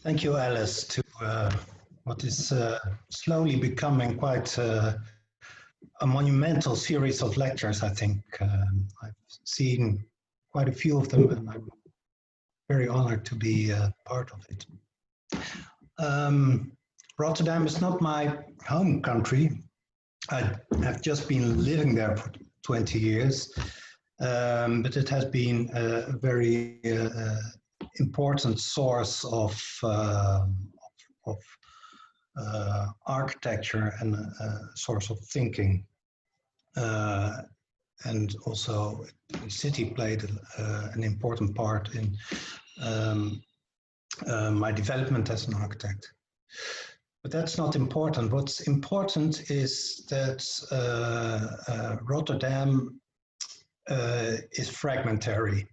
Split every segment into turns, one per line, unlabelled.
Thank you, Alice, to what is slowly becoming quite a monumental series of lectures, I think. I've seen quite a few of them, and I'm very honored to be part of it. Rotterdam is not my home country. I have just been living there for 20 years, but it has been a very important source of architecture and a source of thinking. And also the city played an important part in my development as an architect. But that's not important. What's important is that Rotterdam is fragmentary.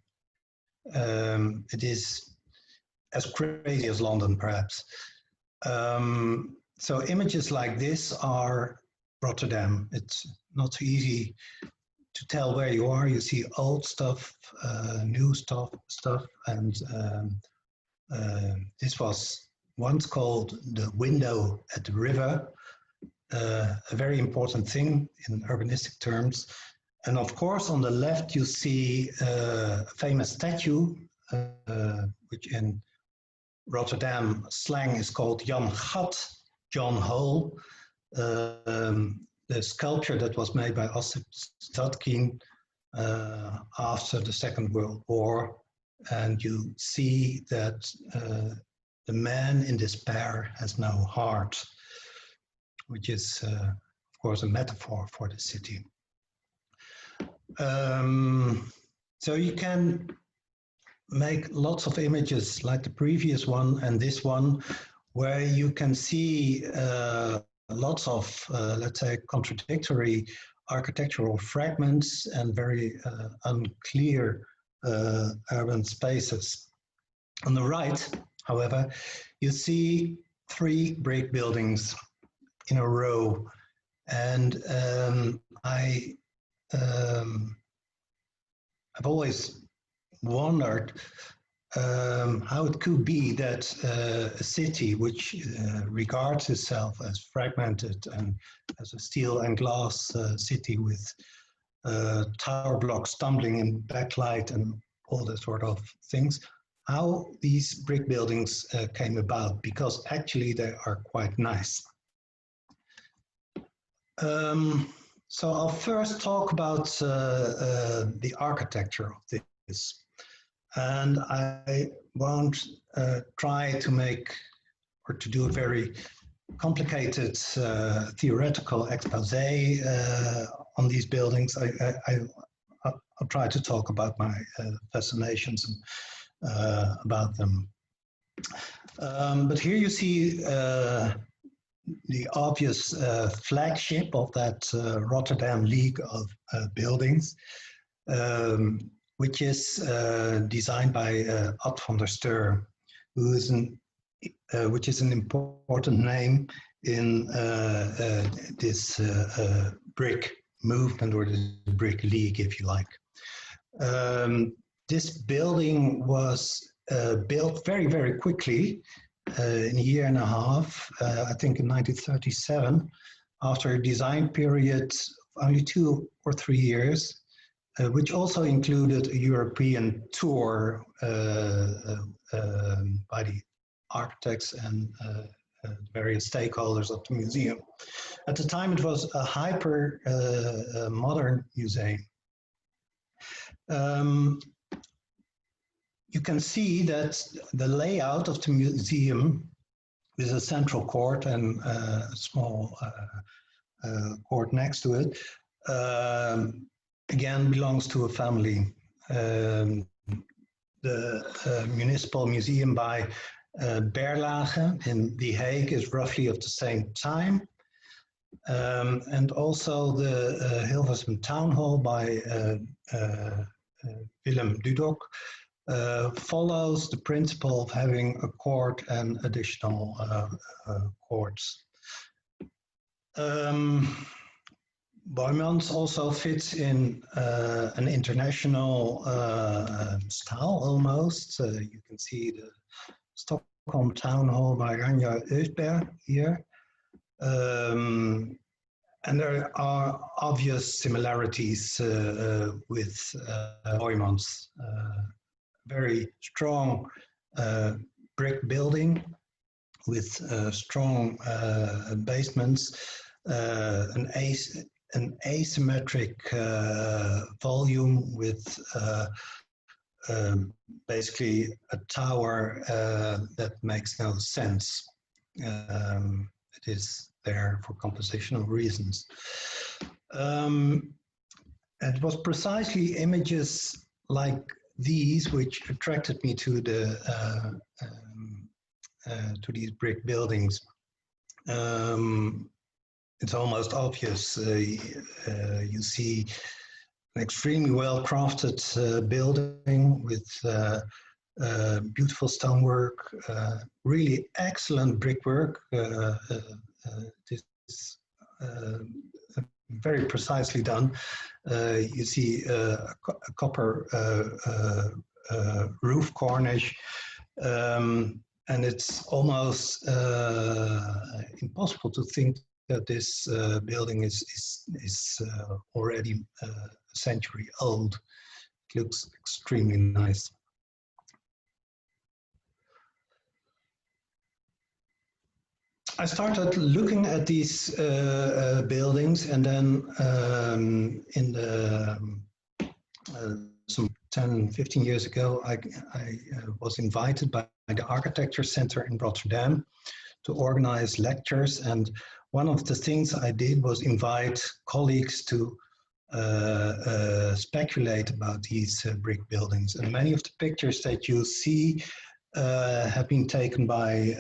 It is as crazy as London, perhaps. So images like this are Rotterdam. It's not so easy to tell where you are. You see old stuff, new stuff, and this was once called the window at the river, a very important thing in urbanistic terms. And of course, on the left, you see a famous statue, which in Rotterdam slang is called Jan Gat, John Hole, the sculpture that was made by Ossip Zadkine after the Second World War. And you see that the man in despair has no heart, which is, of course, a metaphor for the city. So you can make lots of images like the previous one and this one, where you can see lots of, let's say, contradictory architectural fragments and very unclear urban spaces. On the right, however, you see 3 brick buildings in a row, and I've always wondered how it could be that a city which regards itself as fragmented and as a steel and glass city with tower blocks tumbling in backlight and all that sort of things, how these brick buildings came about, because actually they are quite nice. So I'll first talk about the architecture of this. And I won't try to make or to do a very complicated theoretical expose on these buildings. I'll try to talk about my fascinations and about them. But here you see the obvious flagship of that Rotterdam League of Buildings, which is designed by Ad van der Steur, who is which is an important name in this brick movement, or the brick league, if you like. This building was built very, very quickly, in a year and a half, I think in 1937, after a design period of only 2 or 3 years, which also included a European tour by the architects and various stakeholders of the museum. At the time, it was a hyper modern museum. You can see that the layout of the museum with a central court and a small court next to it, again, belongs to a family. The Municipal Museum by Berlage in The Hague is roughly of the same time. And also the Hilversum Town Hall by Willem Dudok follows the principle of having a court and additional courts. Boijmans also fits in an international style almost. You can see the Stockholm Town Hall by Ranja Östberg here. And there are obvious similarities with Hoijmans. Very strong brick building with strong basements, an asymmetric volume with basically a tower that makes no sense. It is there for compositional reasons. It was precisely images like these which attracted me to these brick buildings. It's almost obvious. You see an extremely well-crafted building with beautiful stonework, really excellent brickwork. It is very precisely done. You see a copper roof cornice, and it's almost impossible to think that this building is already a century old. It looks extremely nice. I started looking at these buildings, and then in the some 10, 15 years ago, I was invited by the Architecture Center in Rotterdam to organize lectures, and one of the things I did was invite colleagues to speculate about these brick buildings. And many of the pictures that you see have been taken by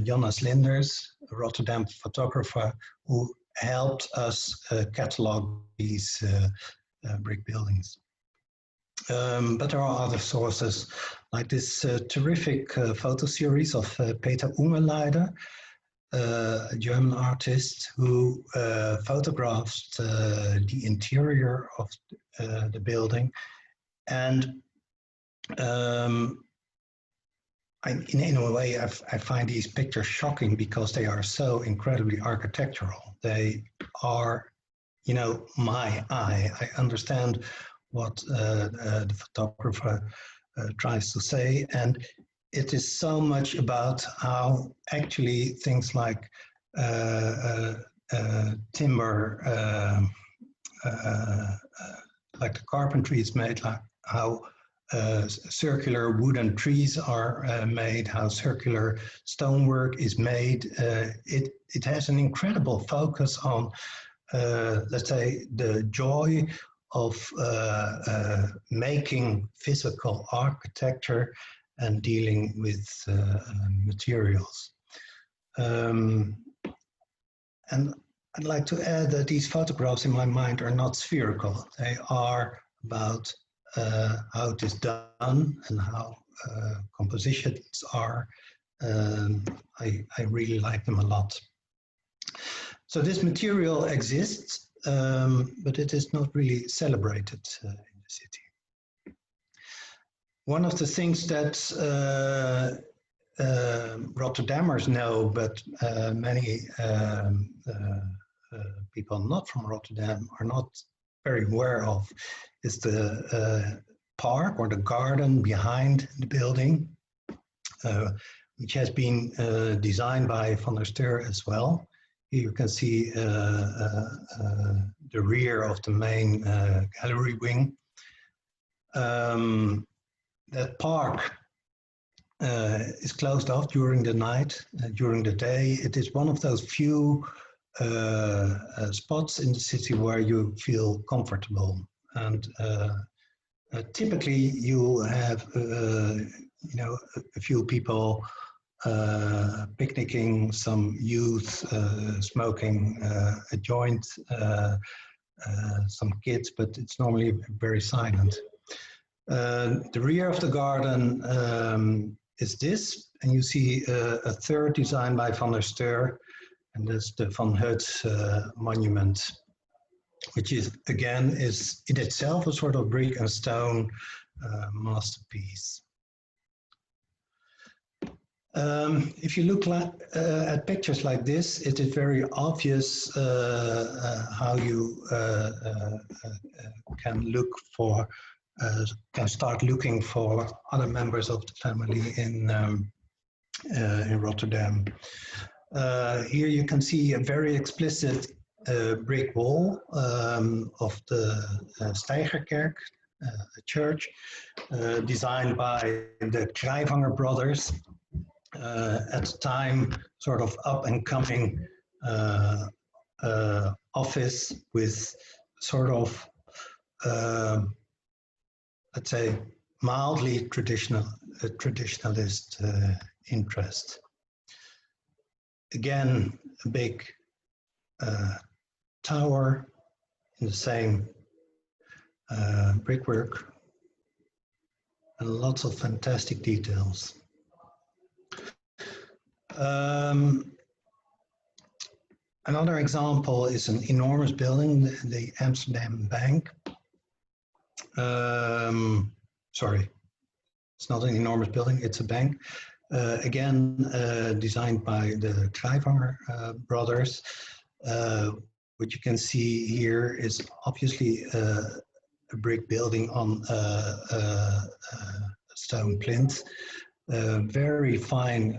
Jonas Linders, a Rotterdam photographer, who helped us catalog these brick buildings. But there are other sources, like this terrific photo series of Peter Ungeleider, a German artist who photographed the interior of the building. And in a way, I find these pictures shocking because they are so incredibly architectural. They are, you know, my eye. I understand what the photographer tries to say, and it is so much about how actually things like timber, like the carpentry is made, like how circular wooden trees are made, how circular stonework is made. It has an incredible focus on, let's say, the joy of making physical architecture and dealing with materials. And I'd like to add that these photographs in my mind are not spherical. They are about how it is done and how compositions are. I really like them a lot. So this material exists, but it is not really celebrated in the city. One of the things that Rotterdammers know, but many people not from Rotterdam are not very aware of, is the park or the garden behind the building, which has been designed by Van der Steur as well. Here you can see the rear of the main gallery wing. That park is closed off during the night. During the day, it is one of those few spots in the city where you feel comfortable. And typically, you have you know, a few people picnicking, some youth smoking a joint, some kids, but it's normally very silent. The rear of the garden is this, and you see a third design by Van der Steur, and that's the Van Heut monument, which is again is in itself a sort of brick and stone masterpiece. If you look at pictures like this, it is very obvious how you can look for, can start looking for other members of the family in Rotterdam. Here you can see a very explicit brick wall of the Steigerkerk, a church designed by the Krijvanger brothers. At the time, sort of up and coming office with sort of, let's say, mildly traditionalist interest. Again, a big tower in the same brickwork, and lots of fantastic details. Another example is an enormous building, the Amsterdam Bank. Sorry, it's not an enormous building, it's a bank. Again, designed by the Krijvanger brothers. What you can see here is obviously a brick building on a stone plinth. Very fine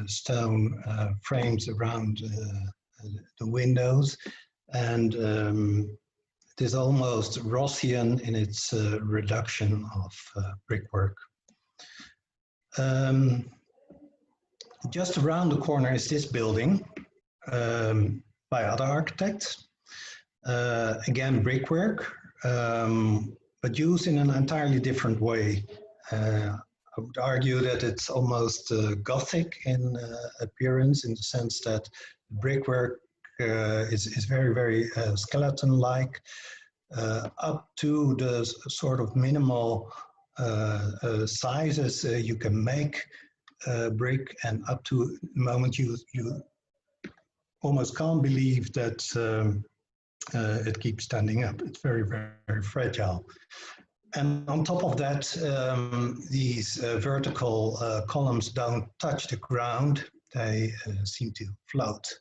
stone frames around the windows, and it is almost Rossian in its reduction of brickwork. Just around the corner is this building by other architects. Again, brickwork, but used in an entirely different way. I would argue that it's almost Gothic in appearance, in the sense that brickwork is very, very skeleton-like, up to the sort of minimal sizes you can make brick, and up to the moment you almost can't believe that it keeps standing up. It's very, very fragile. And on top of that, these vertical columns don't touch the ground. They seem to float.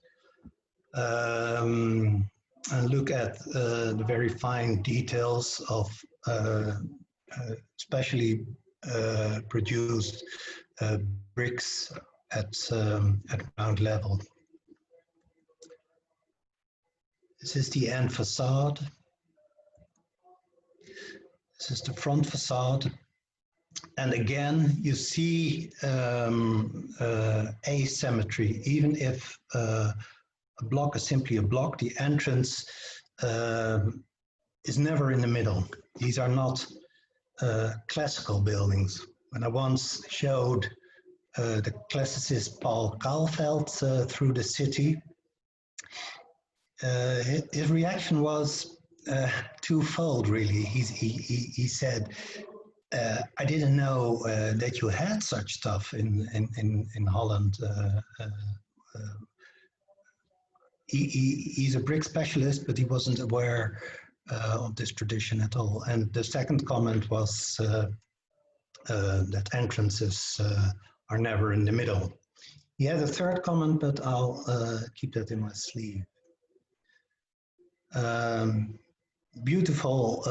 And look at the very fine details of specially produced bricks at ground level. This is the end facade. This is the front facade. And again, you see asymmetry. Even if a block is simply a block, the entrance is never in the middle. These are not classical buildings. When I once showed the classicist Paul Kaalveld through the city, his reaction was twofold, really. He said, I didn't know that you had such stuff in Holland. He's a brick specialist, but he wasn't aware of this tradition at all. And the second comment was that entrances are never in the middle. He had a third comment, but I'll keep that in my sleeve. Beautiful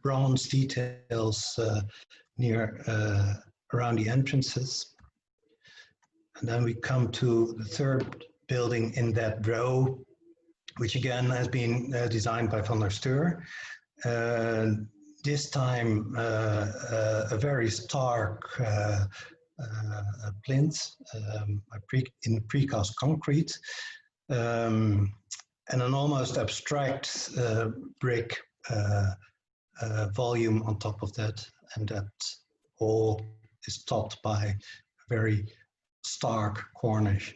bronze details near around the entrances. And then we come to the third building in that row, which again has been designed by Van der Steur. This time a very stark plinth in precast concrete, and an almost abstract brick volume on top of that, and that all is topped by a very stark cornice.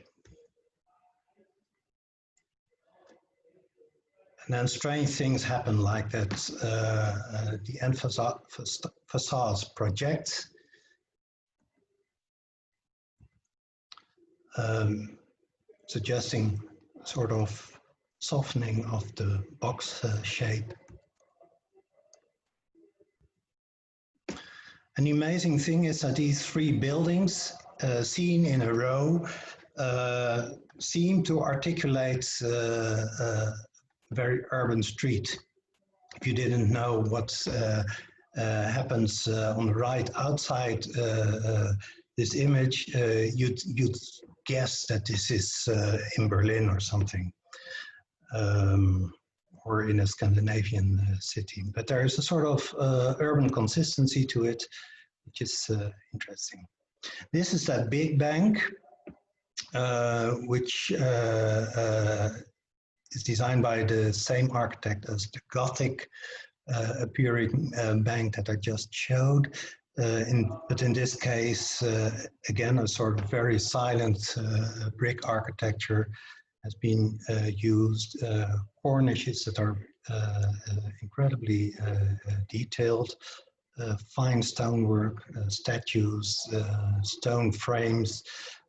And then strange things happen, like that the end facades project, suggesting sort of softening of the box shape. And the amazing thing is that these three buildings, seen in a row, seem to articulate a very urban street. If you didn't know what happens on the right outside this image, you'd guess that this is in Berlin or something, or in a Scandinavian city. But there is a sort of urban consistency to it, which is interesting. This is that big bank, which is designed by the same architect as the Gothic appearing bank that I just showed. But in this case, again, a sort of very silent brick architecture has been used. Cornices that are incredibly detailed, fine stonework, statues, stone frames.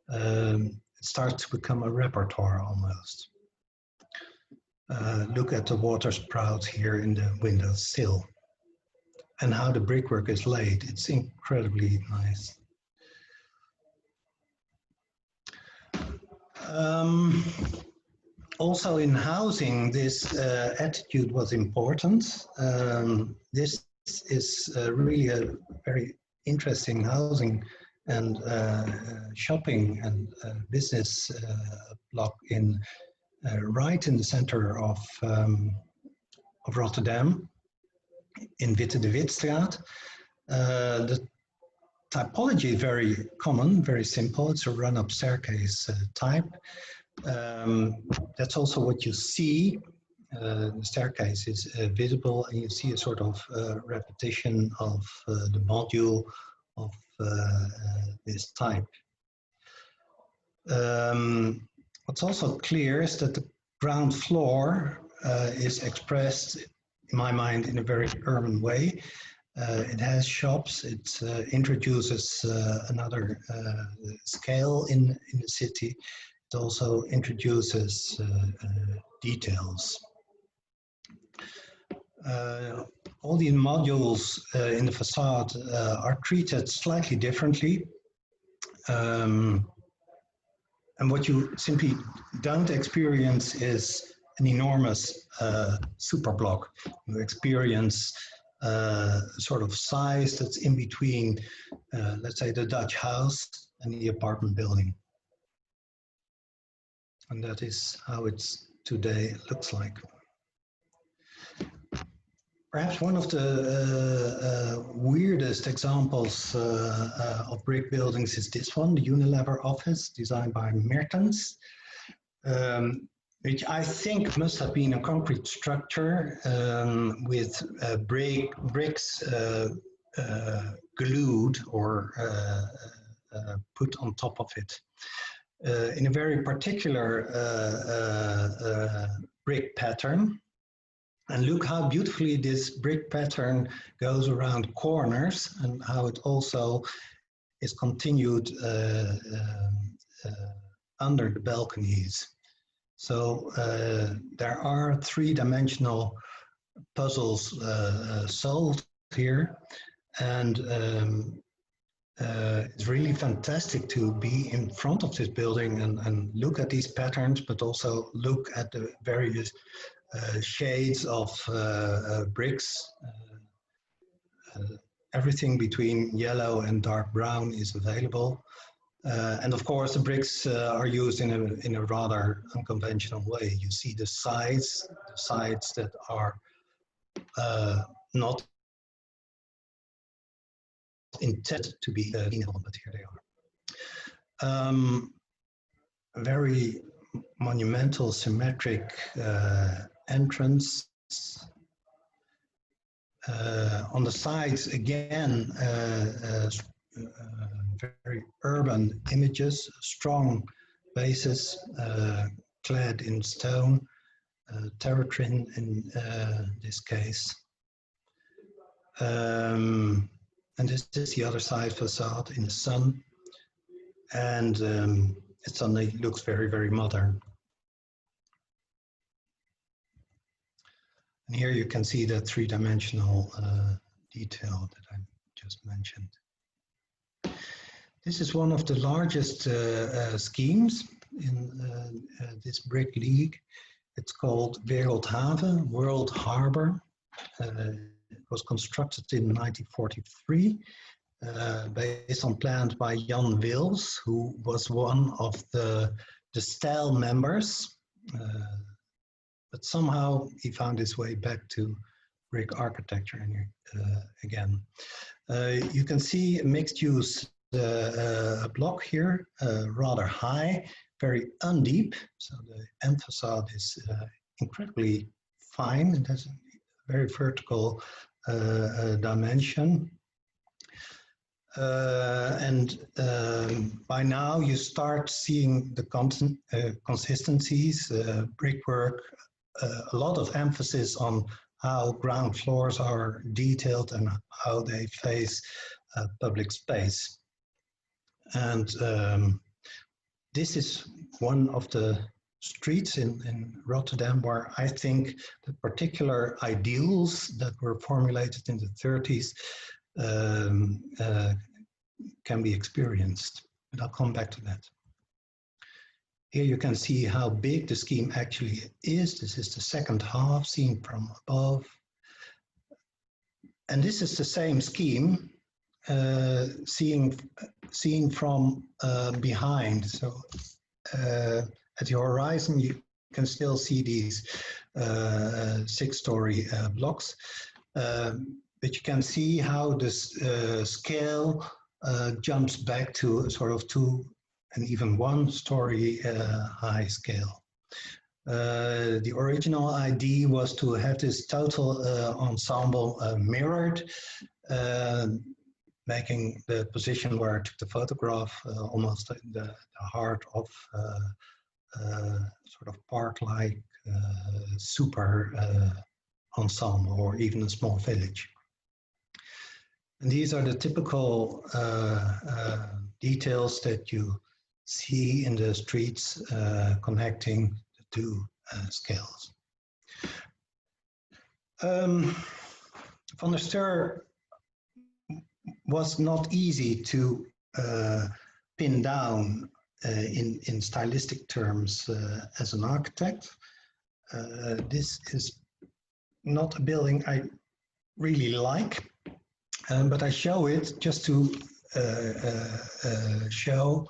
It starts to become a repertoire almost. Look at the water sprouts here in the windowsill and how the brickwork is laid. It's incredibly nice. Also in housing, this attitude was important. This is really a very interesting housing and shopping and business block in right in the center of Rotterdam, in Witte de Witstraat. The typology is very common, very simple. It's a run-up staircase type. That's also what you see. The staircase is visible, and you see a sort of repetition of the module of this type. What's also clear is that the ground floor is expressed, in my mind, in a very urban way. It has shops, it introduces another scale in the city. It also introduces details. All the modules in the facade are treated slightly differently. And what you simply don't experience is an enormous superblock. You experience sort of size that's in between, let's say, the Dutch house and the apartment building. And that is how it's today looks like. Perhaps one of the weirdest examples of brick buildings is this one, the Unilever office, designed by Mertens, which I think must have been a concrete structure with bricks glued or put on top of it. In a very particular brick pattern. And look how beautifully this brick pattern goes around corners and how it also is continued under the balconies. So there are three-dimensional puzzles solved here, and it's really fantastic to be in front of this building and look at these patterns, but also look at the various shades of bricks. Everything between yellow and dark brown is available. And of course, the bricks are used in a rather unconventional way. You see the sides that are not intended to be cleanable, but here they are. A very monumental, symmetric entrance. On the sides, again, very urban images, strong bases clad in stone, terratrin in this case. And this is the other side facade in the sun. And it suddenly looks very, very modern. And here you can see the three-dimensional detail that I just mentioned. This is one of the largest schemes in this brick league. It's called Wereldhaven, World Harbor. It was constructed in 1943, based on plans by Jan Wils, who was one of the style members. But somehow he found his way back to brick architecture again. You can see a mixed use block here, rather high, very undeep. So the end is incredibly fine. It has a very vertical dimension. By now you start seeing the consistencies, brickwork, a lot of emphasis on how ground floors are detailed and how they face public space. And this is one of the streets in Rotterdam where I think the particular ideals that were formulated in the 30s can be experienced. But I'll come back to that. Here you can see how big the scheme actually is. This is the second half seen from above. And this is the same scheme seen from behind. So at the horizon, you can still see these 6-story blocks. But you can see how this scale jumps back to sort of 2 and even 1-story high scale. The original idea was to have this total ensemble mirrored, making the position where I took the photograph almost the heart of sort of park-like super ensemble, or even a small village. And these are the typical details that you see in the streets connecting the two scales. Van der Steur was not easy to pin down in stylistic terms as an architect. This is not a building I really like, but I show it just to show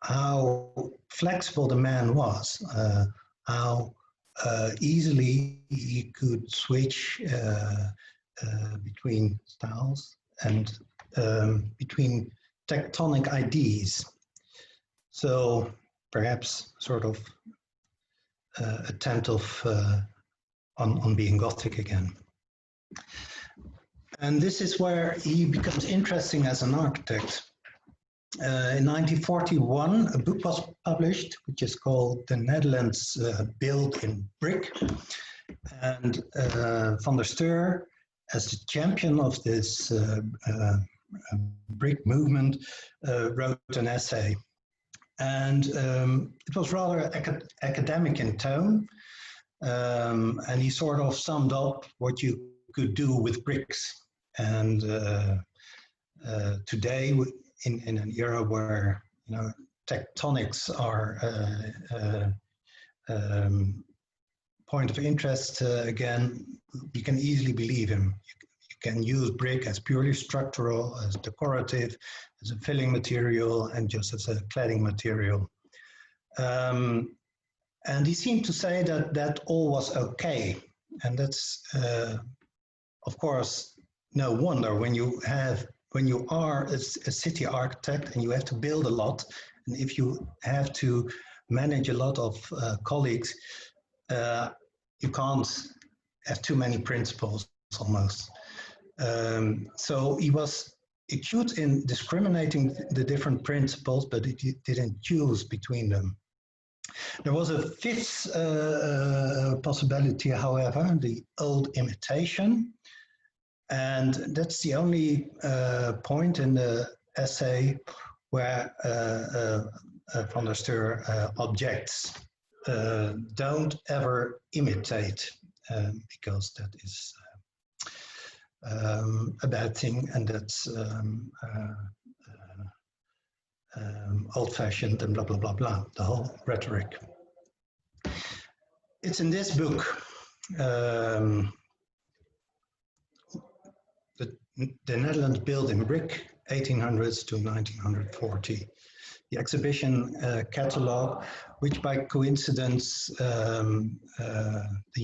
how flexible the man was, how easily he could switch between styles and between tectonic ideas. So perhaps sort of attentive on being Gothic again. And this is where he becomes interesting as an architect. In 1941, a book was published, which is called The Netherlands Built in Brick. And Van der Steur, as the champion of this brick movement, wrote an essay. And it was rather academic in tone. And he sort of summed up what you could do with bricks. And today, in an era where tectonics are point of interest, again, you can easily believe him. You can use brick as purely structural, as decorative, as a filling material, and just as a cladding material. And he seemed to say that that all was okay. And that's, of course, no wonder when you are a city architect and you have to build a lot, and if you have to manage a lot of colleagues, you can't have too many principles almost. So he was acute in discriminating the different principles, but he didn't choose between them. There was a fifth possibility, however, the old imitation. And that's the only point in the essay where Van der Steur objects. Don't ever imitate, because that is a bad thing, and that's old-fashioned and blah, blah, blah, blah, the whole rhetoric. It's in this book, the Netherlands built in brick, 1800s to 1940. The exhibition catalog, which by coincidence, the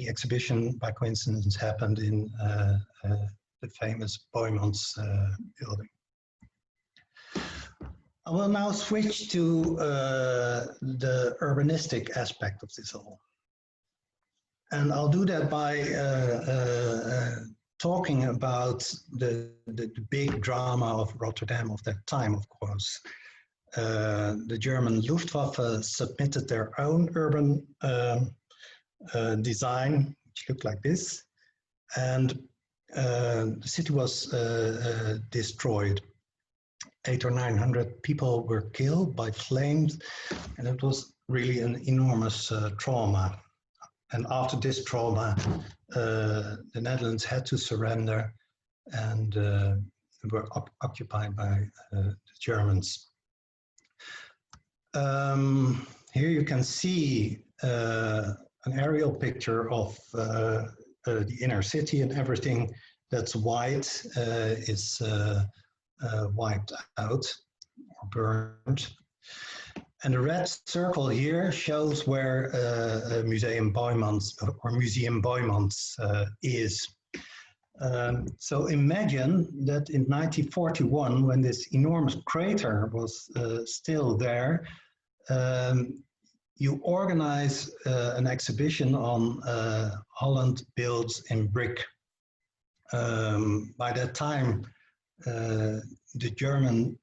exhibition by coincidence happened in the famous Boijmans building. I will now switch to the urbanistic aspect of this all. And I'll do that by talking about the big drama of Rotterdam of that time, of course. The German Luftwaffe submitted their own urban design, which looked like this, and the city was destroyed. 800 or 900 people were killed by flames, and it was really an enormous trauma. And after this trauma, the Netherlands had to surrender and were occupied by the Germans. Here you can see an aerial picture of the inner city, and everything that's white is wiped out or burned. And the red circle here shows where Museum Boijmans or Museum Boijmans is. So imagine that in 1941, when this enormous crater was still there, you organize an exhibition on Holland builds in brick. By that time, the German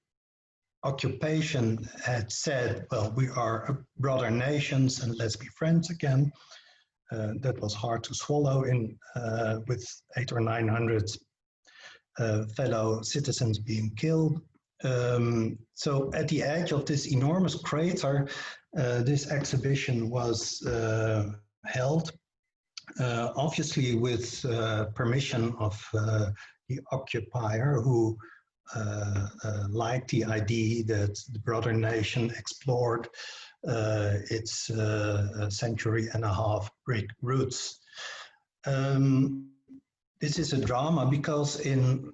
occupation had said, well, we are brother nations and let's be friends again. That was hard to swallow with 800 or 900 fellow citizens being killed. So at the edge of this enormous crater, this exhibition was held, obviously with permission of the occupier, who liked the idea that the brother nation explored its century-and-a-half brick roots. This is a drama because in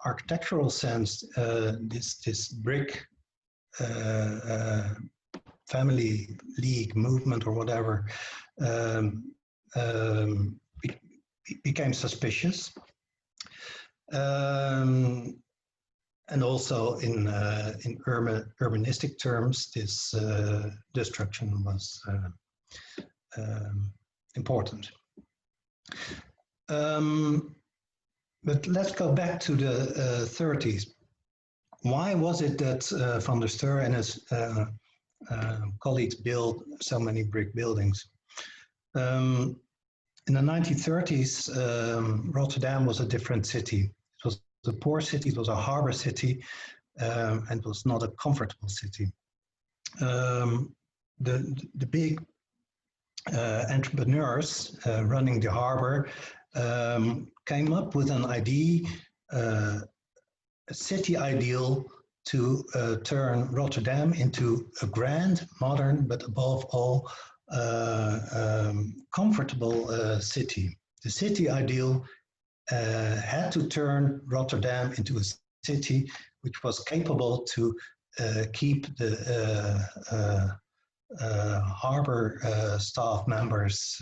architectural sense, this brick family league movement or whatever became suspicious. And also in urbanistic terms, this destruction was important. But let's go back to the 30s. Why was it that Van der Steur and his colleagues built so many brick buildings? In the 1930s, Rotterdam was a different city. It was a poor city, it was a harbor city, and it was not a comfortable city. The big entrepreneurs running the harbor came up with an idea, a city ideal to turn Rotterdam into a grand, modern, but above all, comfortable city. The city ideal had to turn Rotterdam into a city which was capable to keep the harbor staff members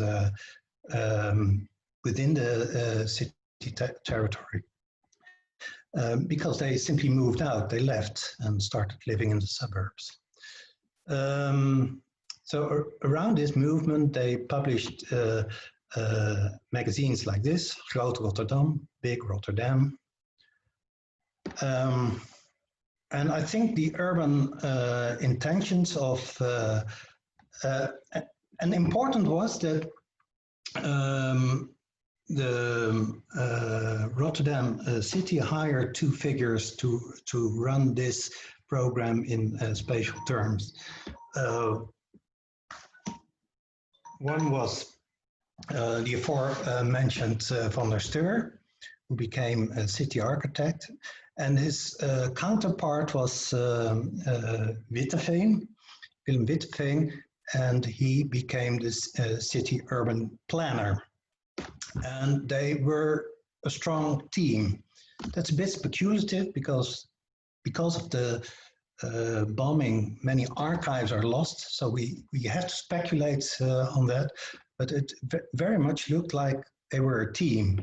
within the city territory. Because they simply moved out, they left and started living in the suburbs. So around this movement, they published magazines like this, Groot Rotterdam, Big Rotterdam. And I think the urban intentions of, and important was that the Rotterdam city hired two figures to run this program in spatial terms. One was the aforementioned Van der Steur, who became a city architect, and his counterpart was Witteveen, Willem Witteveen, and he became this city urban planner. And they were a strong team. That's a bit speculative because of the bombing, many archives are lost, so we have to speculate on that, but it very much looked like they were a team.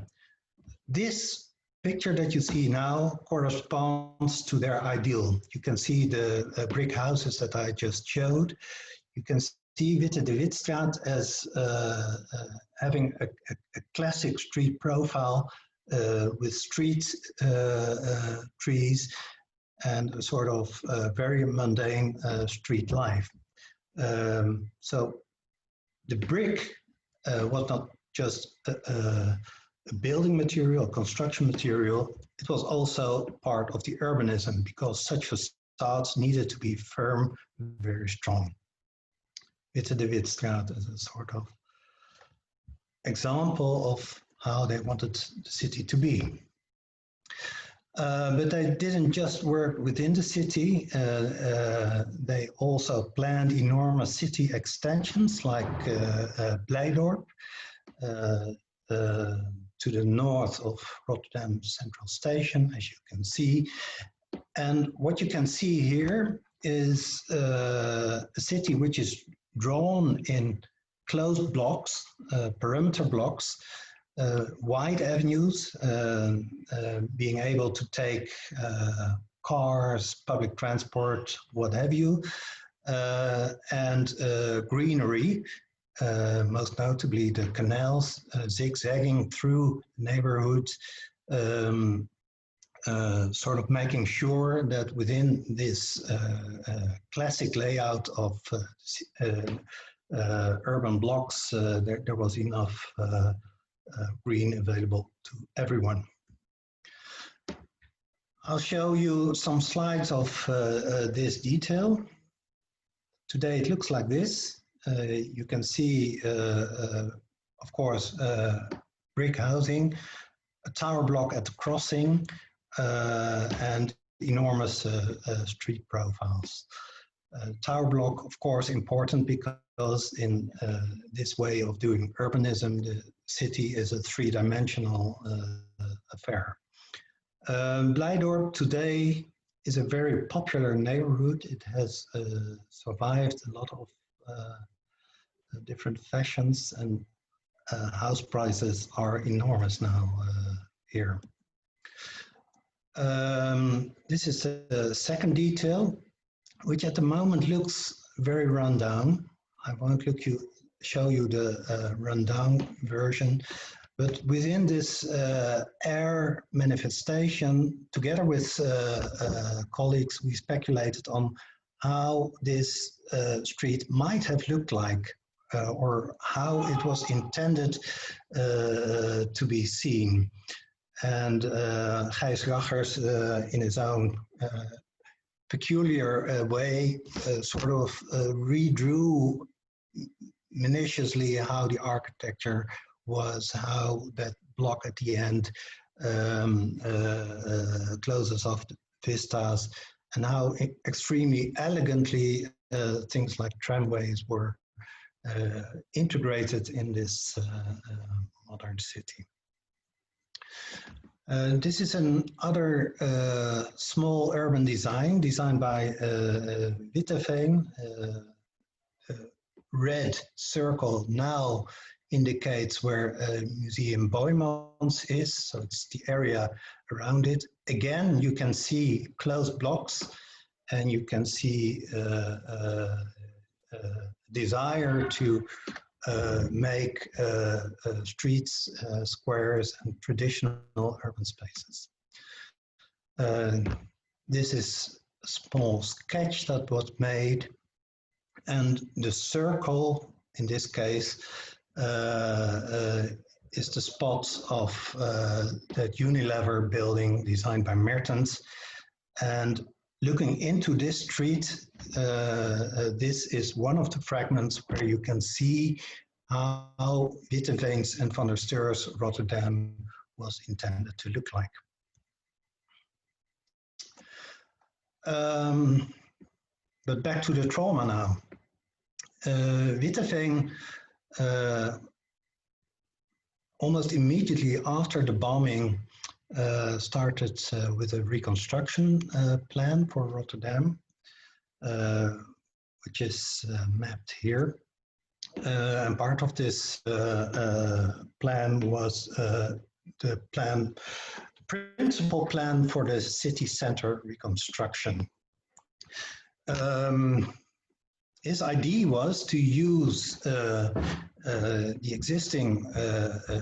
This picture that you see now corresponds to their ideal. You can see the brick houses that I just showed. You can see Witte de Witstraat as having a classic street profile with street trees and a sort of very mundane street life. So the brick was not just a building material, construction material, it was also part of the urbanism because such facades needed to be firm, very strong. Witte de Witstraat is a sort of example of how they wanted the city to be. But they didn't just work within the city, they also planned enormous city extensions like Blijdorp to the north of Rotterdam Central Station, as you can see. And what you can see here is a city which is drawn in closed blocks, perimeter blocks, wide avenues, being able to take cars, public transport, what have you, and greenery, most notably the canals zigzagging through neighborhoods, sort of making sure that within this classic layout of urban blocks, there was enough green available to everyone. I'll show you some slides of this detail. Today it looks like this. You can see, of course, brick housing, a tower block at the crossing, and enormous street profiles. Tower block, of course, important because in this way of doing urbanism, the city is a three-dimensional affair. Blijdorp today is a very popular neighborhood. It has survived a lot of different fashions, and house prices are enormous now here. This is a second detail, which at the moment looks very run down. I won't show you the rundown version, but within this air manifestation, together with colleagues, we speculated on how this street might have looked like, or how it was intended to be seen. And Gijs Rachers, in his own peculiar way, sort of redrew minutiously how the architecture was, how that block at the end closes off the vistas, and how extremely elegantly things like tramways were integrated in this modern city. This is another small urban design designed by Witteveen. Red circle now indicates where Museum Boijmans is, so it's the area around it. Again, you can see closed blocks, and you can see desire to make streets, squares, and traditional urban spaces. This is a small sketch that was made, and the circle, in this case, is the spot of that Unilever building designed by Mertens. And looking into this street, this is one of the fragments where you can see how Witteveen's and van der Steur's Rotterdam was intended to look like. But back to the trauma now. Witteveen, almost immediately after the bombing, started with a reconstruction plan for Rotterdam, which is mapped here. And part of this plan was the principal plan for the city center reconstruction. His idea was to use the existing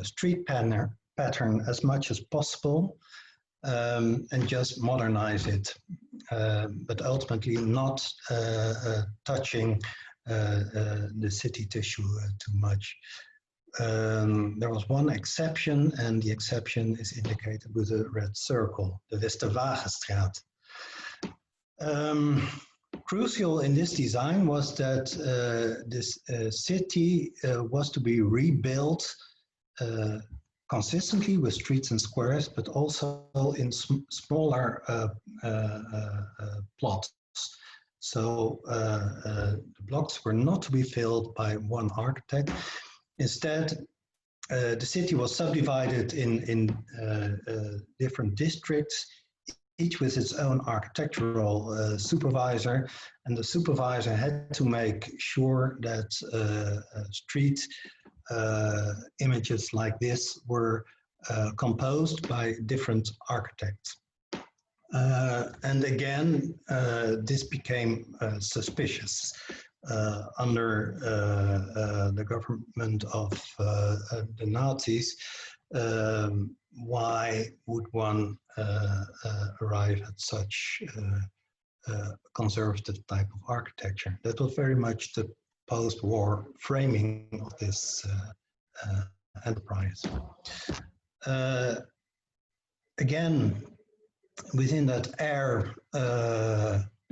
street pattern as much as possible and just modernize it, but ultimately not touching the city tissue too much. There was one exception, and the exception is indicated with a red circle, the Westerwagenstraat. Crucial in this design was that this city was to be rebuilt consistently with streets and squares, but also in smaller plots. So the blocks were not to be filled by one architect. Instead, the city was subdivided in different districts, each with its own architectural supervisor, and the supervisor had to make sure that street images like this were composed by different architects. And again, this became suspicious under the government of the Nazis. Why would one arrive at such conservative type of architecture? That was very much the post-war framing of this enterprise. Again, within that air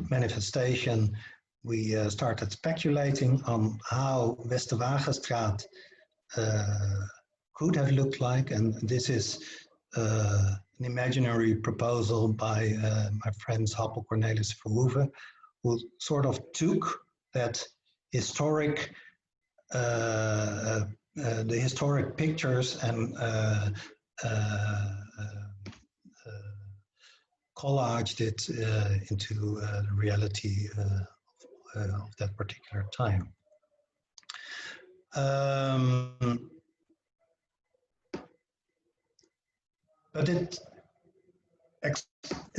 manifestation, we started speculating on how Westerwagenstraat could have looked like, and this is an imaginary proposal by my friends Happel Cornelis Verhoeven, who sort of took that historic, the historic pictures and collaged it into the reality of that particular time. But it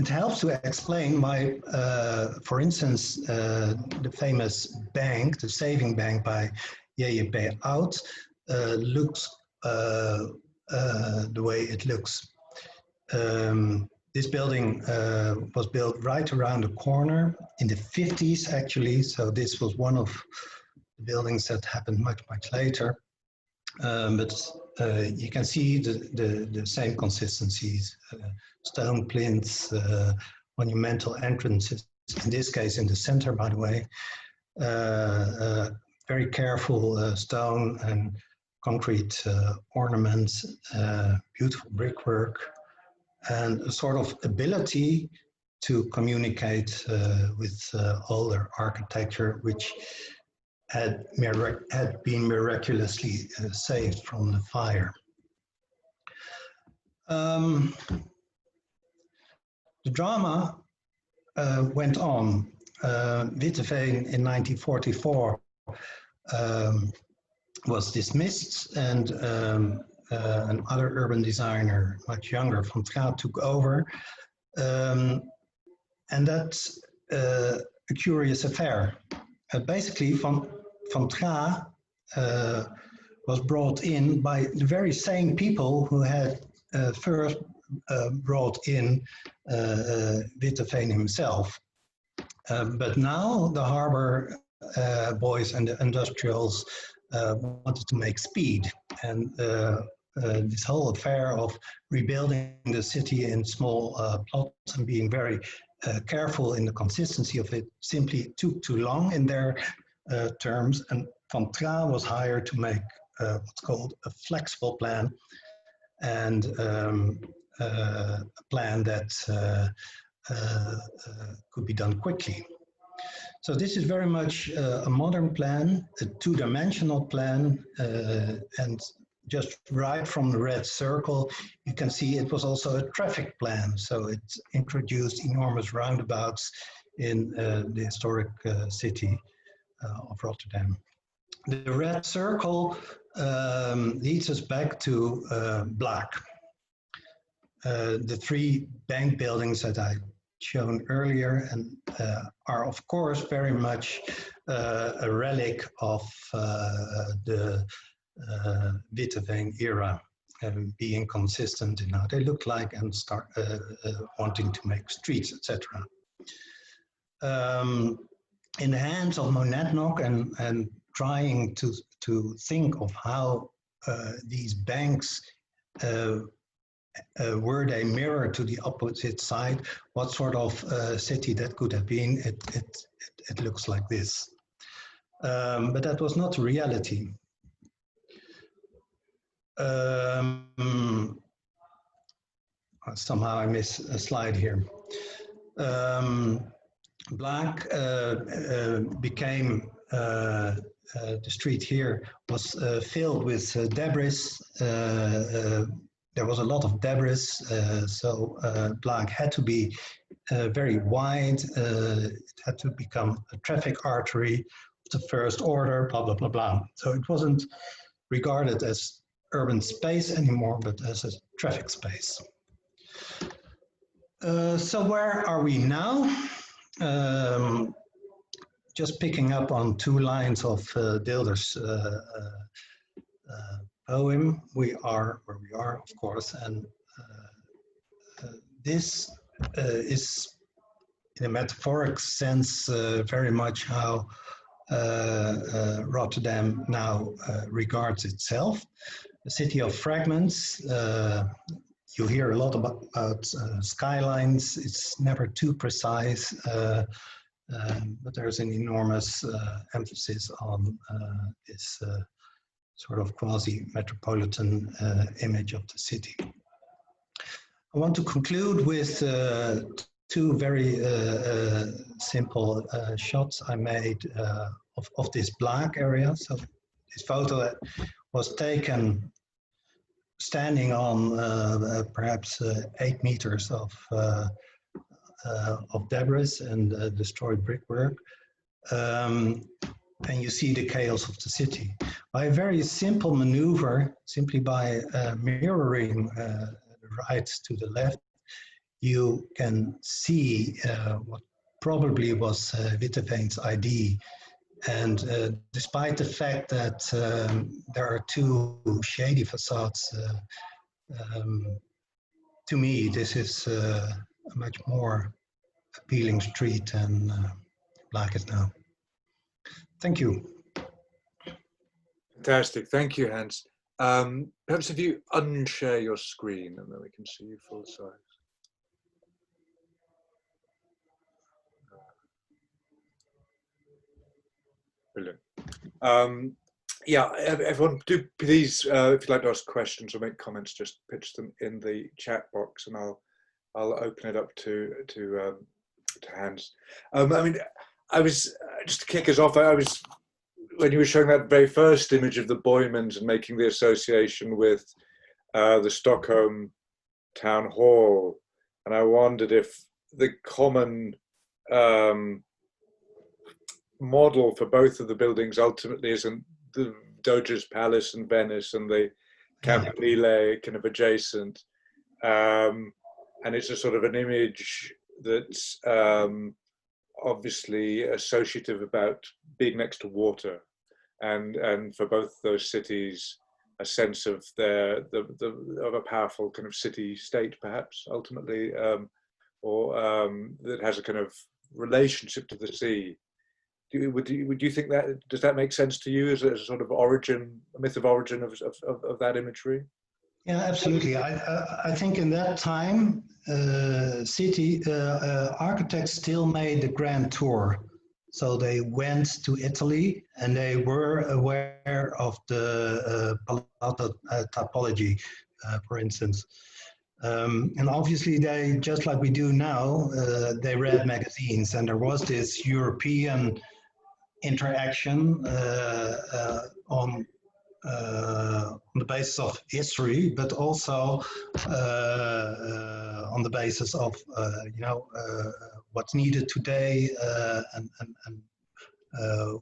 helps to explain why, for instance, the famous bank, the saving bank by J.P. Oud, looks the way it looks. This building was built right around the corner in the 50s, actually. So this was one of the buildings that happened much, much later. But you can see the same consistencies, stone plinths, monumental entrances, in this case in the center, by the way, very careful stone and concrete ornaments, beautiful brickwork, and a sort of ability to communicate with older architecture, which had been miraculously saved from the fire. The drama went on. Witteveen in 1944 was dismissed, and another urban designer, much younger, Van Tra, took over. And that's a curious affair. Basically, Van Tra was brought in by the very same people who had first brought in Witteveen himself. But now the harbor boys and the industrials wanted to make speed, and this whole affair of rebuilding the city in small plots and being very careful in the consistency of it simply took too long in their terms, and Van Tra was hired to make what's called a flexible plan, and a plan that could be done quickly. So this is very much a modern plan, a two-dimensional plan, and just right from the red circle, you can see it was also a traffic plan. So it introduced enormous roundabouts in the historic city of Rotterdam. The red circle leads us back to black. The three bank buildings that I shown earlier and are of course very much a relic of the Witteveen era, being consistent in how they look like and start wanting to make streets, etc. In the hands of Monadnock and trying to think of how these banks were they mirror to the opposite side, what sort of city that could have been, it looks like this. But that was not reality. Somehow I miss a slide here. Black became, the street here was filled with debris. There was a lot of debris, so Black had to be very wide. It had to become a traffic artery of the first order, blah, blah, blah, blah. So it wasn't regarded as urban space anymore, but as a traffic space. So where are we now? Just picking up on two lines of Deelder's poem, we are where we are, of course, and this is, in a metaphoric sense, very much how Rotterdam now regards itself. A city of fragments. You hear a lot about skylines. It's never too precise, but there's an enormous emphasis on this sort of quasi-metropolitan image of the city. I want to conclude with two very simple shots I made of this black area. So this photo was taken standing on perhaps 8 meters of debris and destroyed brickwork. And you see the chaos of the city. By a very simple maneuver, simply by mirroring the right to the left, you can see what probably was Witteveen's ID. And despite the fact that there are two shady facades, to me, this is a much more appealing street than Black is now. Thank you.
Fantastic. Thank you, Hans. Perhaps if you unshare your screen and then we can see you full size. Brilliant. Yeah, everyone, do please, if you'd like to ask questions or make comments, just pitch them in the chat box, and I'll open it up to Hans. I mean, I was just to kick us off. I was, when you were showing that very first image of the Boymans and making the association with the Stockholm Town Hall, and I wondered if the common model for both of the buildings ultimately isn't the Doge's Palace in Venice and the Campanile kind of adjacent, and it's a sort of an image that's obviously associative about being next to water, and for both those cities a sense of of a powerful kind of city state, perhaps ultimately, or that has a kind of relationship to the sea. Would you think that, does that make sense to you as a sort of origin, a myth of origin of that imagery?
Yeah, absolutely. I think in that time, city architects still made the grand tour. So they went to Italy and they were aware of the palatal typology, for instance. And obviously they, just like we do now, they read magazines, and there was this European interaction on the basis of history, but also on the basis of what's needed today, and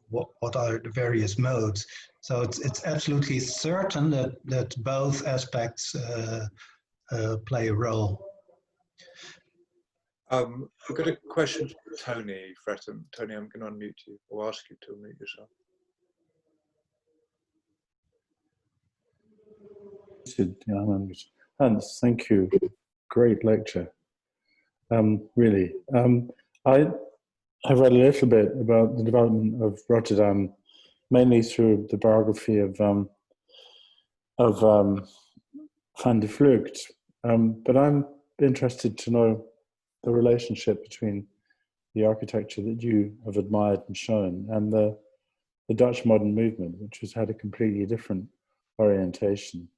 what are the various modes. So it's absolutely certain that both aspects play a role.
We've got a question from Tony Fretton. Tony, I'm going to unmute you, or ask you to unmute yourself.
Hans, thank you. Great lecture. Really. I have read a little bit about the development of Rotterdam, mainly through the biography of Van de Vlugt. But I'm interested to know the relationship between the architecture that you have admired and shown and the Dutch modern movement, which has had a completely different orientation.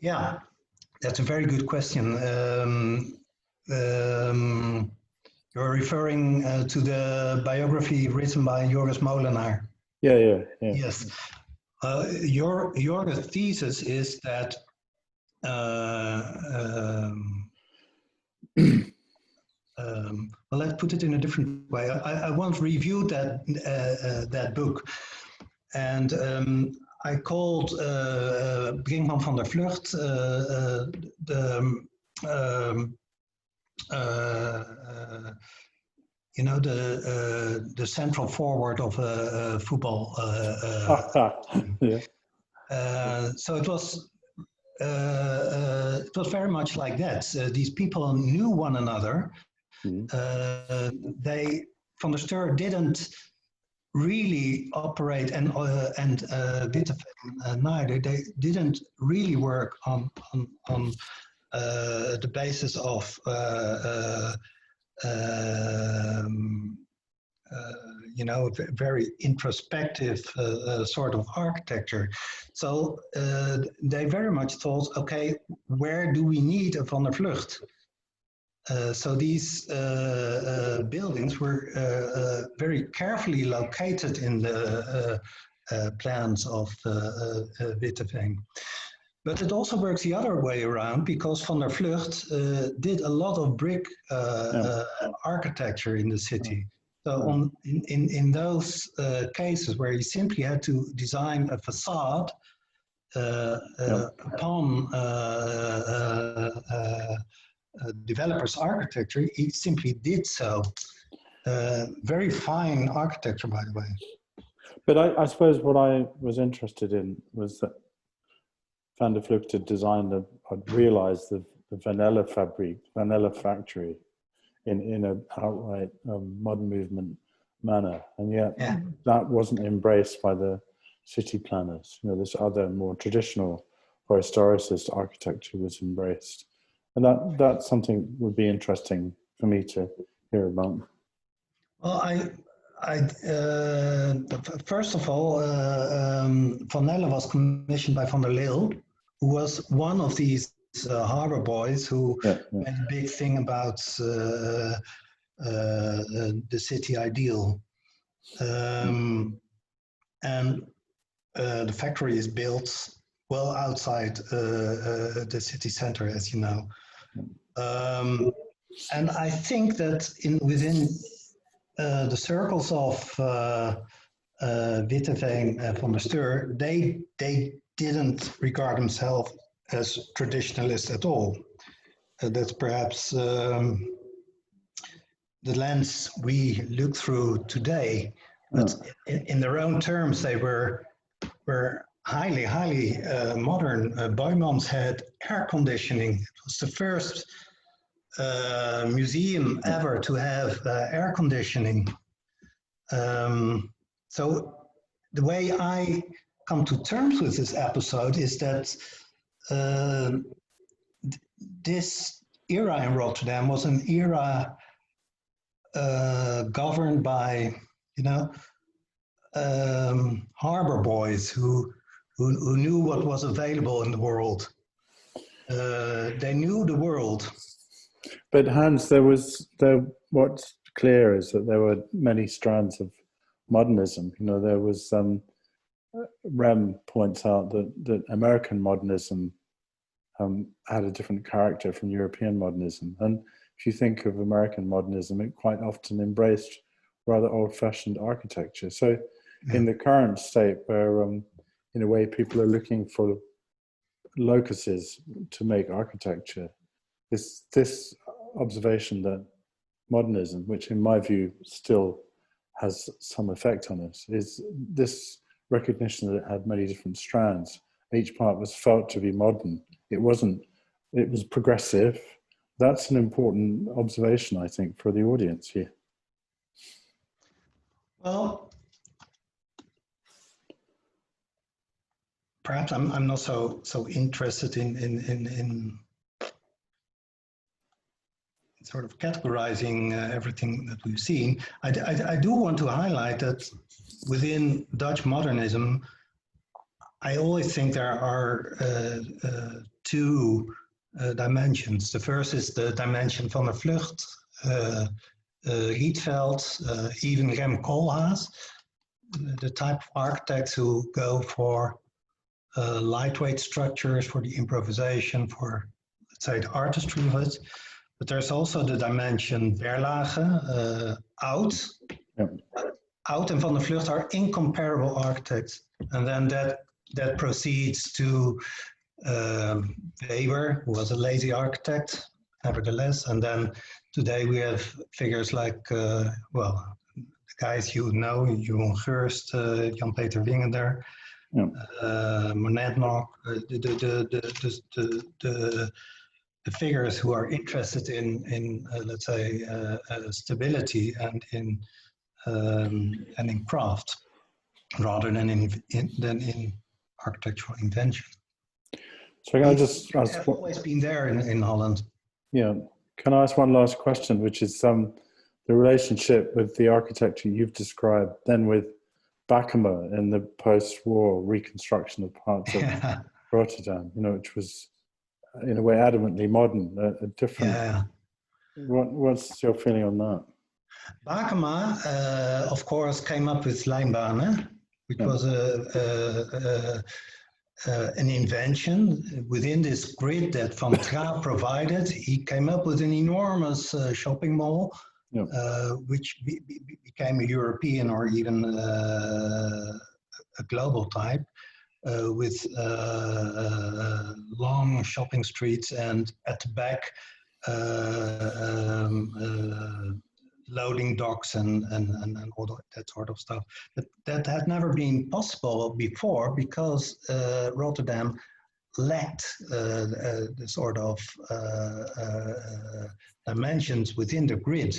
Yeah, that's a very good question. You're referring to the biography written by Joris Molenaar.
Yeah.
Yes. Your thesis is that well, let's put it in a different way. I once reviewed that book, and I called Brinkman van der Vlugt the central forward of a football.
Yeah.
So it was very much like that. These people knew one another. They, Van der Steur didn't really operate, and Witteveen neither. They didn't really work on the basis of very introspective sort of architecture. So they very much thought, okay, where do we need a Van der Vlugt? So these buildings were very carefully located in the plans of Witteveen. But it also works the other way around, because Van der Vlugt did a lot of brick architecture in the city. So in those cases where he simply had to design a facade upon developer's architecture, he simply did so. Very fine architecture, by the way.
But I suppose what I was interested in was that Van der Vlugt had designed had realized the vanilla factory in an outright modern movement manner, and yet that wasn't embraced by the city planners. This other more traditional or historicist architecture was embraced, and that's something that would be interesting for me to hear about.
Well, first of all, Van Nelle was commissioned by Van der Leeuw, who was one of these harbor boys who made a big thing about the city ideal. And the factory is built well outside the city center, as you know. And I think that within the circles of Witteveen and Van der Steur, they didn't regard themselves as traditionalists at all. That's perhaps the lens we look through today. But in their own terms, they were highly modern. Boijmans had air conditioning. It was the first museum ever to have air conditioning. So the way I come to terms with this episode is that this era in Rotterdam was an era governed by, you know, harbor boys who knew what was available in the world. They knew the world.
But Hans, what's clear is that there were many strands of modernism. You know, there was Rem points out that American modernism had a different character from European modernism, and if you think of American modernism, it quite often embraced rather old-fashioned architecture. So, in the current state, where in a way people are looking for locuses to make architecture, this observation that modernism, which in my view still has some effect on us, is this recognition that it had many different strands. Each part was felt to be modern. It wasn't, it was progressive. That's an important observation, I think, for the audience here.
Well, perhaps I'm not so interested in sort of categorizing everything that we've seen. I do want to highlight that within Dutch modernism, I always think there are two dimensions. The first is the dimension van der Vlucht, Rietveld, even Rem Koolhaas, the type of architects who go for lightweight structures, for the improvisation, for, let's say, the artistry of it. But there's also the dimension Berlage, Oud.
Yep.
Oud and Van der Vlucht are incomparable architects. And then that proceeds to Weber, who was a lazy architect, nevertheless. And then today we have figures like, well, the guys you know, Jeroen Geurst, Jan-Peter Wingender, Monetnock, the figures who are interested in let's say, stability and in craft, rather than in architectural invention.
So can I just ask?
Have always been there in Holland.
Yeah. Can I ask one last question, which is the relationship with the architecture you've described, then with Backema in the post-war reconstruction of parts of Rotterdam, you know, which was in a way adamantly modern, a different.
Yeah.
What's your feeling on that?
Backema, of course, came up with Lijnbanen, which was an invention within this grid that Van Tra provided. He came up with an enormous shopping mall, which became a European or even a global type, with long shopping streets, and at the back loading docks and all that sort of stuff. But that had never been possible before, because Rotterdam lacked the sort of dimensions within the grid.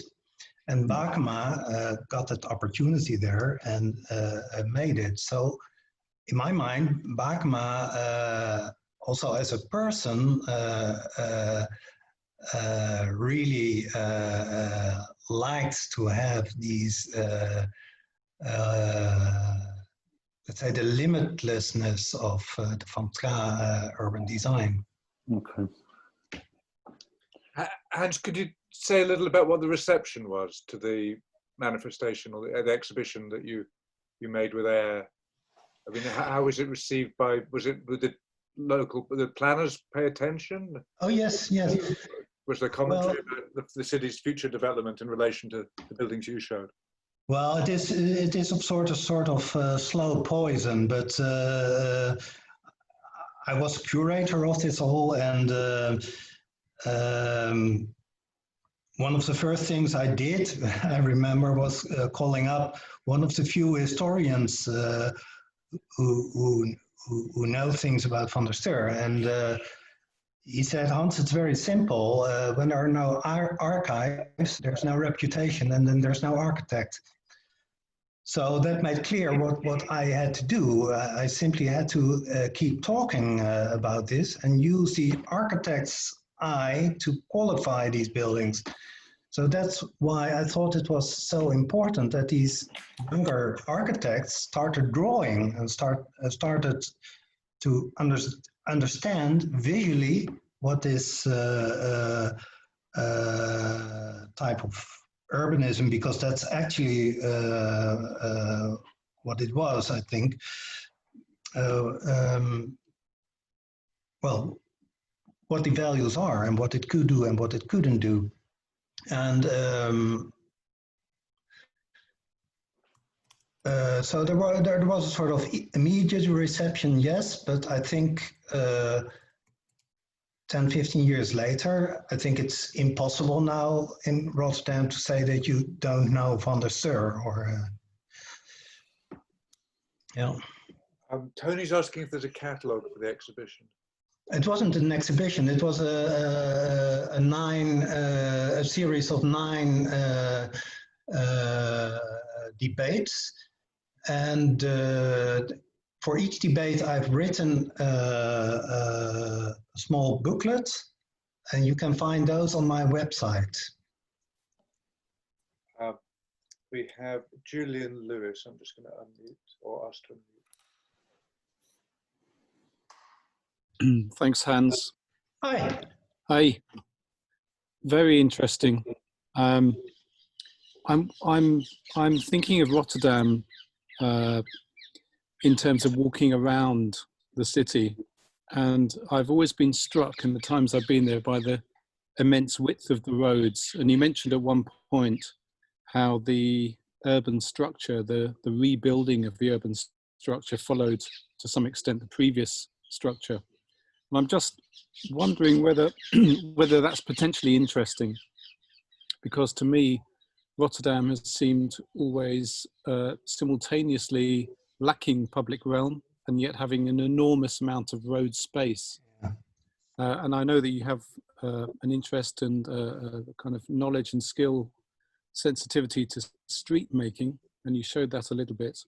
And Backema got that opportunity there and made it. So in my mind, Backema, also as a person, really likes to have these, let's say, the limitlessness of the Van Tra urban design.
Okay.
Hans, could you say a little about what the reception was to the manifestation or the exhibition that you made with Air? I mean, how was it received by? With the planners pay attention?
Oh yes, yes.
Was there commentary about the city's future development in relation to the buildings you showed?
Well, it is a sort of slow poison, but I was curator of this all, and one of the first things I did, I remember, was calling up one of the few historians who know things about Van der Steur, and he said, Hans, it's very simple. When there are no archives, there's no reputation, and then there's no architect. So that made clear what I had to do. I simply had to keep talking about this and use the architect's eye to qualify these buildings. So that's why I thought it was so important that these younger architects started drawing and started to understand visually what this type of urbanism, because that's actually what it was, I think. Well, what the values are and what it could do and what it couldn't do. And so there was a sort of immediate reception, yes, but I think 10, 15 years later, I think it's impossible now in Rotterdam to say that you don't know Van der Steur or, yeah.
Tony's asking if there's a catalogue for the exhibition.
It wasn't an exhibition. It was a series of 9 debates, and for each debate, I've written a small booklet, and you can find those on my website.
We have Julian Lewis. I'm just going to unmute or ask to unmute.
Thanks, Hans.
Hi.
Hi. Very interesting. I'm thinking of Rotterdam in terms of walking around the city, and I've always been struck in the times I've been there by the immense width of the roads. And you mentioned at one point how the urban structure, the rebuilding of the urban structure followed to some extent the previous structure. And I'm just wondering whether that's potentially interesting, because to me, Rotterdam has seemed always simultaneously lacking public realm and yet having an enormous amount of road space. And I know that you have an interest and kind of knowledge and skill, sensitivity to street making, and you showed that a little bit.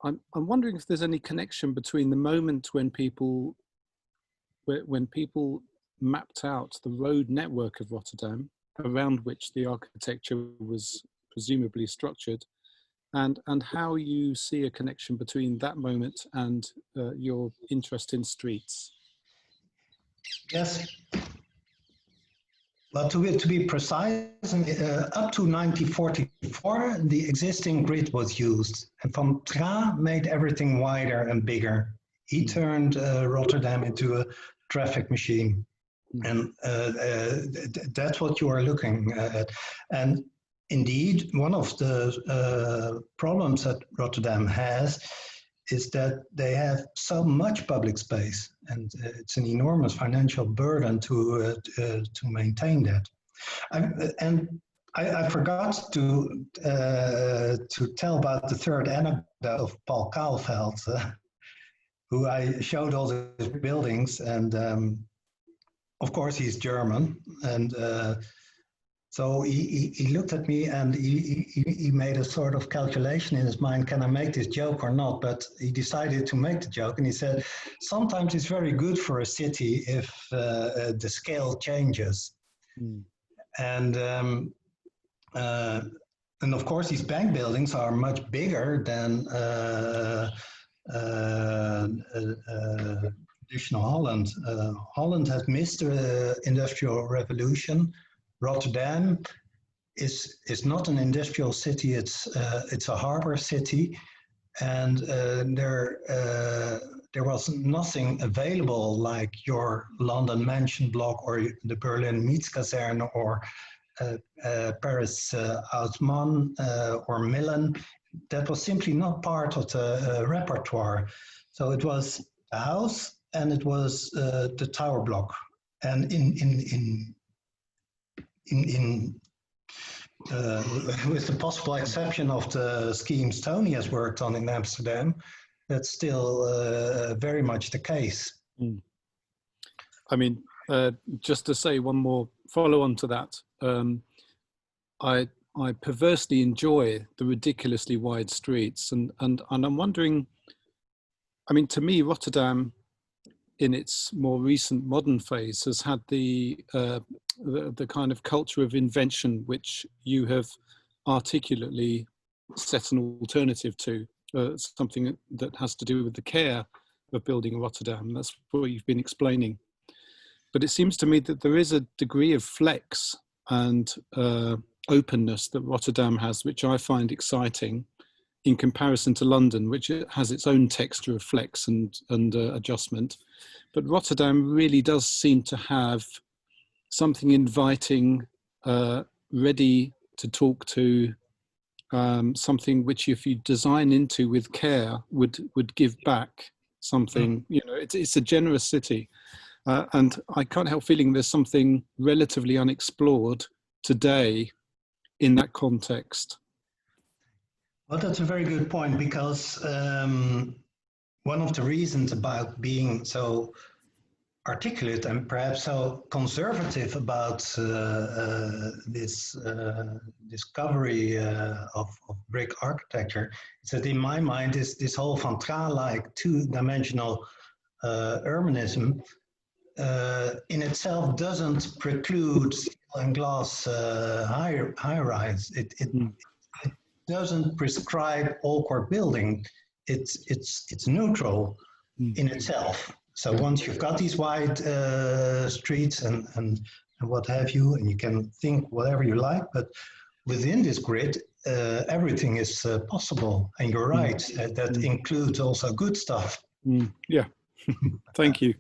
I'm wondering if there's any connection between the moment when people mapped out the road network of Rotterdam, around which the architecture was presumably structured, and how you see a connection between that moment and your interest in streets.
Yes. Well, to be precise, up to 1944, the existing grid was used, and Van Tra made everything wider and bigger. He turned Rotterdam into a traffic machine, and that's what you are looking at. And indeed, one of the problems that Rotterdam has is that they have so much public space, and it's an enormous financial burden to maintain that. I forgot to tell about the third anecdote of Paul Kaalveld, who I showed all his buildings, and of course he's German, and so he looked at me and he made a sort of calculation in his mind, can I make this joke or not? But he decided to make the joke, and he said, sometimes it's very good for a city if the scale changes. And of course these bank buildings are much bigger than traditional Holland. Holland has missed the industrial revolution. Rotterdam is not an industrial city. It's a harbor city, and there was nothing available like your London Mansion block or the Berlin Mietskazerne or Paris Haussmann or Milan. That was simply not part of the repertoire. So it was a house and it was the tower block. And with the possible exception of the schemes Tony has worked on in Amsterdam, that's still very much the case.
I mean, just to say one more follow on to that, I perversely enjoy the ridiculously wide streets, and I'm wondering, I mean, to me, Rotterdam in its more recent modern phase, has had the kind of culture of invention, which you have articulately set an alternative to, something that has to do with the care of building Rotterdam. That's what you've been explaining. But it seems to me that there is a degree of flex and openness that Rotterdam has, which I find exciting in comparison to London, which has its own texture of flex and adjustment. But Rotterdam really does seem to have something inviting, ready to talk to, something which if you design into with care would give back something. You know, it's a generous city. And I can't help feeling there's something relatively unexplored today in that context.
Well, that's a very good point, because one of the reasons about being so articulate and perhaps so conservative about this discovery of brick architecture is that in my mind is this whole Van Traal-like two-dimensional urbanism in itself doesn't preclude steel and glass high-rise. It doesn't prescribe awkward building. It's neutral in itself. So once you've got these wide streets and what have you, and you can think whatever you like, but within this grid, everything is possible. And you're right, that includes also good stuff.
Yeah, thank you.